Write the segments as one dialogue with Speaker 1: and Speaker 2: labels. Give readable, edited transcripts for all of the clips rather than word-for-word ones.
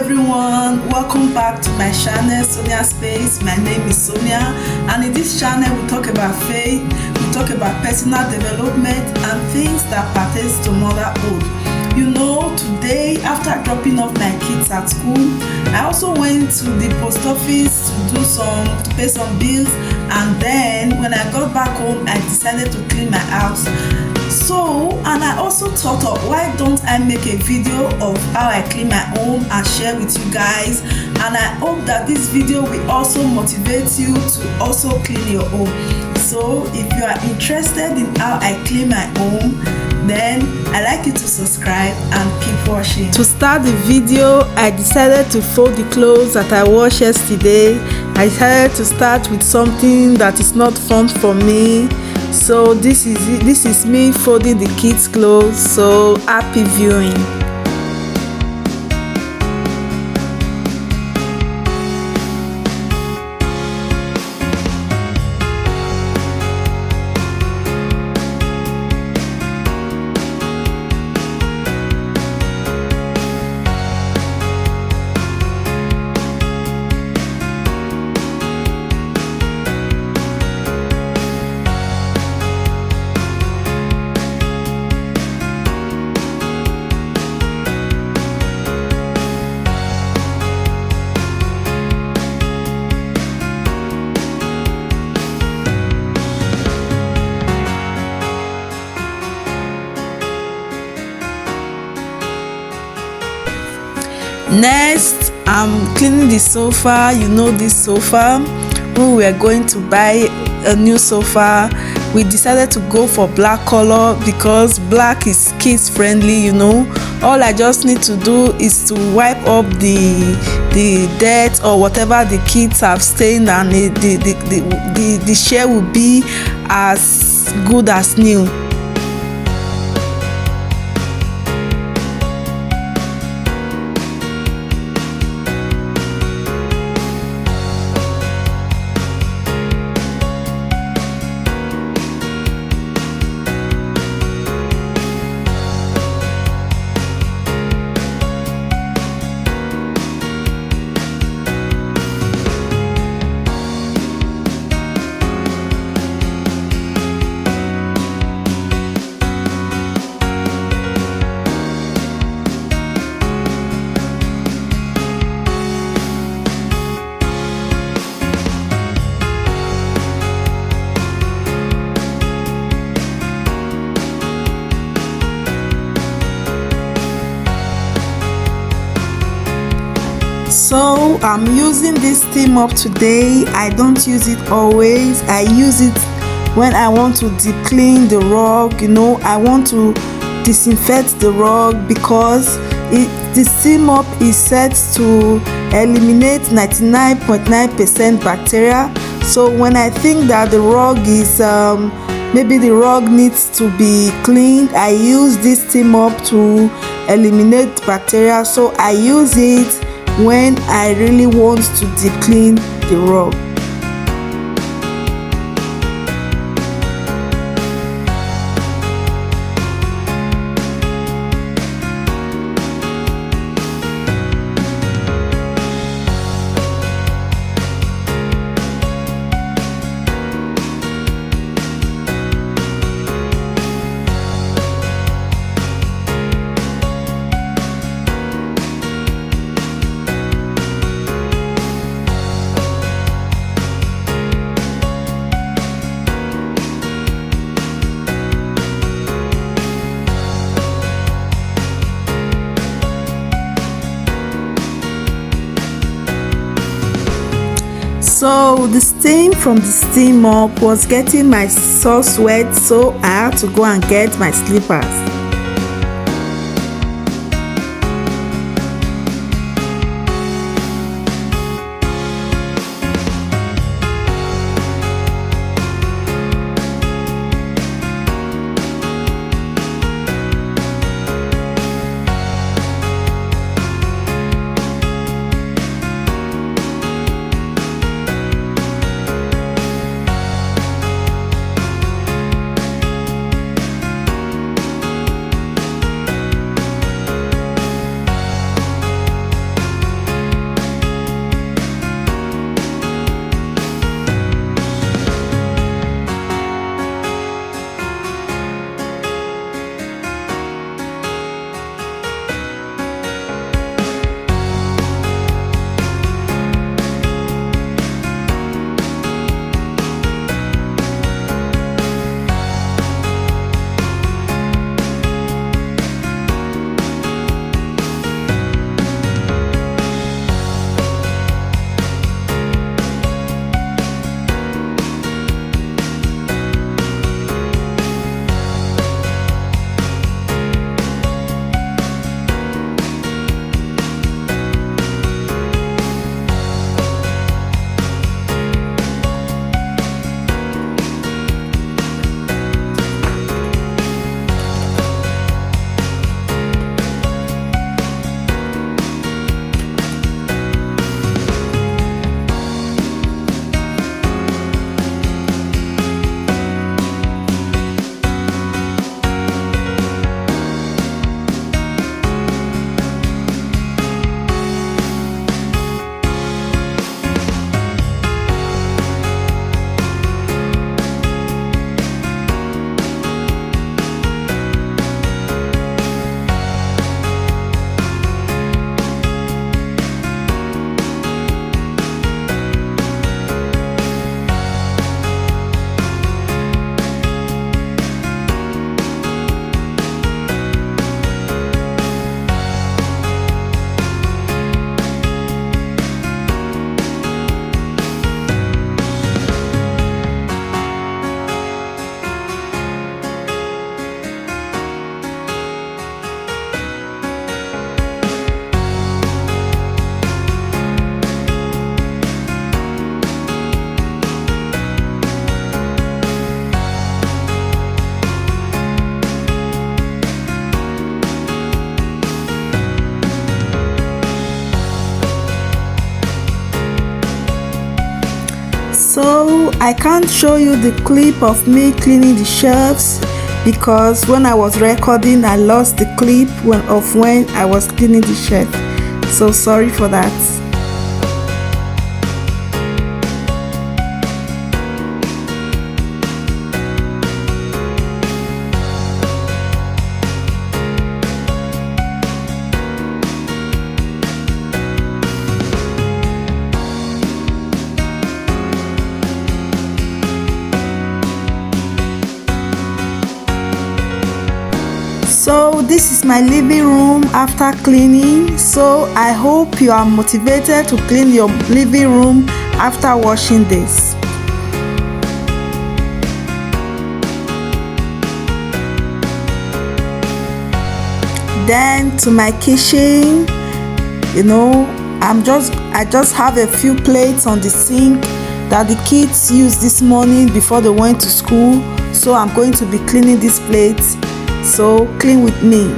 Speaker 1: everyone, welcome back to my channel Sonia Space. My name is Sonia, and in this channel we talk about faith, we talk about personal development and things that pertains to motherhood. You know, today after dropping off my kids at school, I also went to the post office to pay some bills, and then when I got back home I decided to clean my house. And I also thought of why don't I make a video of how I clean my home and share with you guys, and I hope that this video will also motivate you to also clean your home. So if you are interested in how I clean my home, then I'd like you to subscribe and keep watching. To start the video, I decided to fold the clothes that I washed yesterday. I decided to start with something that is not fun for me. So this is me folding the kids' clothes. So happy viewing. Next, I'm cleaning the sofa. You know this sofa. When we were going to buy a new sofa, we decided to go for black color because black is kids friendly. You know, all I just need to do is to wipe up the dirt or whatever the kids have stained, and the chair will be as good as new. So I'm using this steam mop today. I don't use it always. I use it when I want to deep clean the rug. You know, I want to disinfect the rug because the steam mop is set to eliminate 99.9% bacteria. So when I think that the rug is maybe the rug needs to be cleaned, I use this steam mop to eliminate bacteria. So I use it when I really want to deep clean the rug. So the steam from the steam mop was getting my socks wet, so I had to go and get my slippers. So I can't show you the clip of me cleaning the shelves because when I was recording I lost the clip of when I was cleaning the shelf. So sorry for that. So this is my living room after cleaning. So I hope you are motivated to clean your living room after washing this. Then to my kitchen, I just have a few plates on the sink that the kids used this morning before they went to school. So I'm going to be cleaning these plates. So clean with me.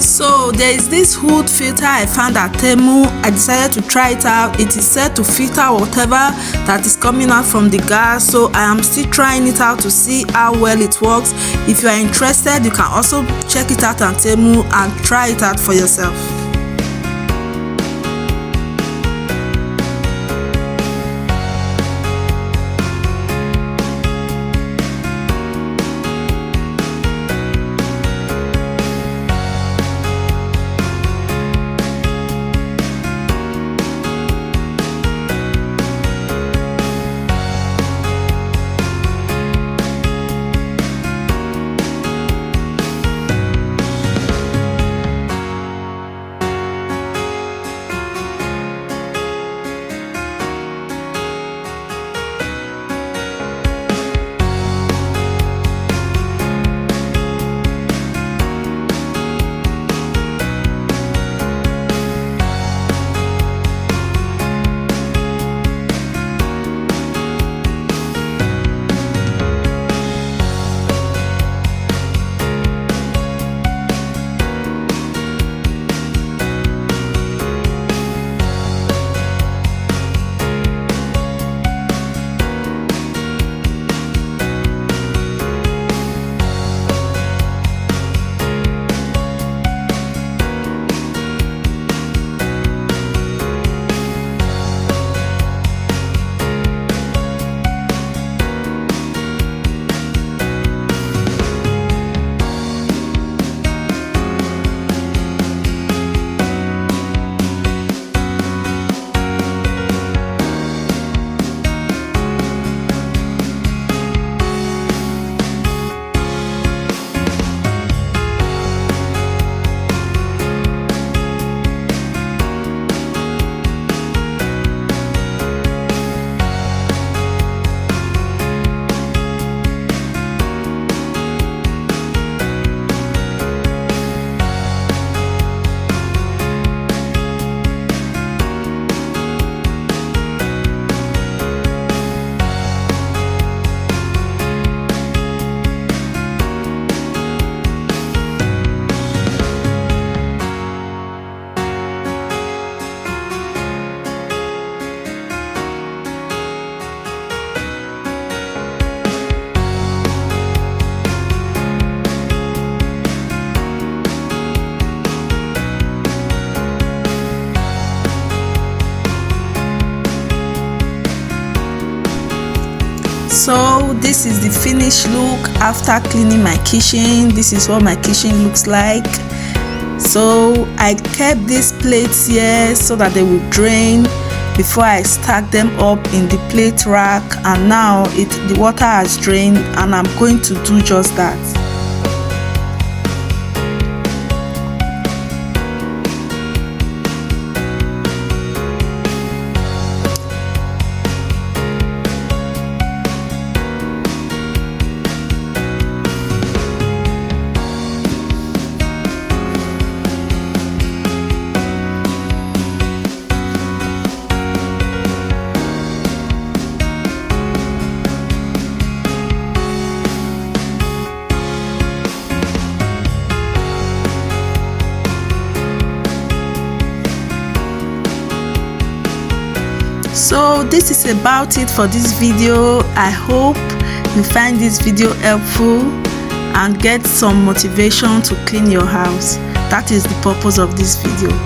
Speaker 1: So there is this hood filter I found at Temu. I decided to try it out. It is said to filter whatever that is coming out from the gas, so I am still trying it out to see how well it works. If you are interested, you can also check it out on Temu and try it out for yourself. So this is the finished look after cleaning my kitchen. This is what my kitchen looks like. So I kept these plates here so that they would drain before I stack them up in the plate rack, and now the water has drained and I'm going to do just that. So this is about it for this video. I hope you find this video helpful and get some motivation to clean your house. That is the purpose of this video.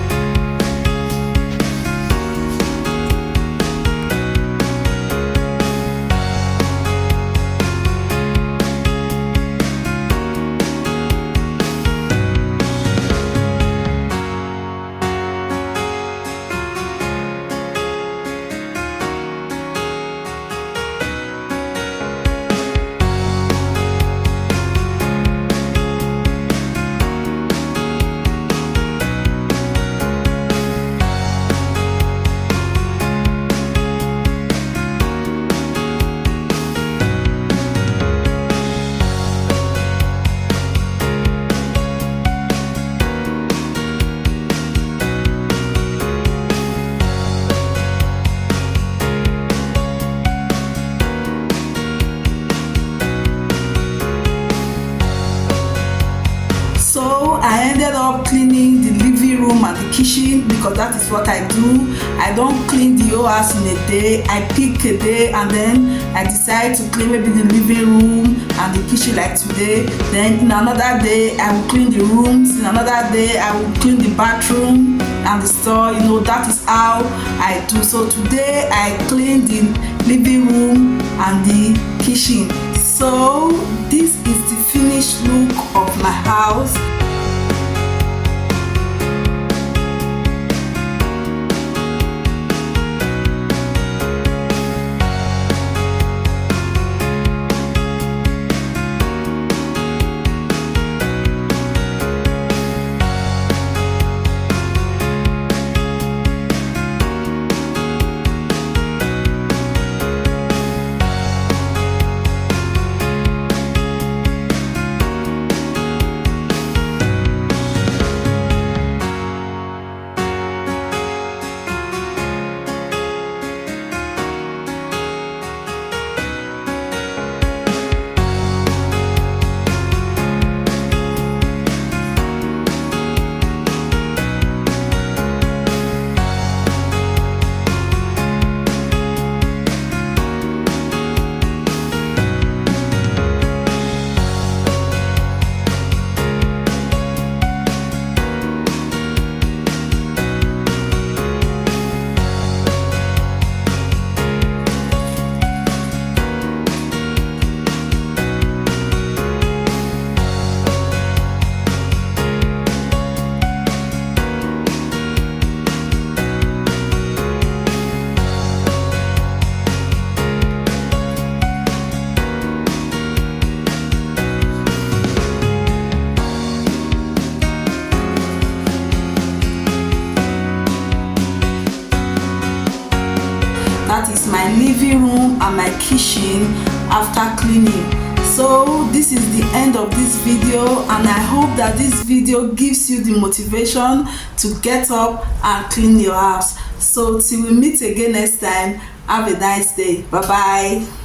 Speaker 1: I ended up cleaning the living room and the kitchen because that is what I do. I don't clean the whole house in a day. I pick a day and then I decide to clean maybe the living room and the kitchen like today. Then in another day I will clean the rooms. In another day I will clean the bathroom and the store. You know, that is how I do. So today I cleaned the living room and the kitchen. So this is the finished look of my house. That is my living room and my kitchen after cleaning. So this is the end of this video, and I hope that this video gives you the motivation to get up and clean your house. So till we meet again next time, have a nice day. Bye bye.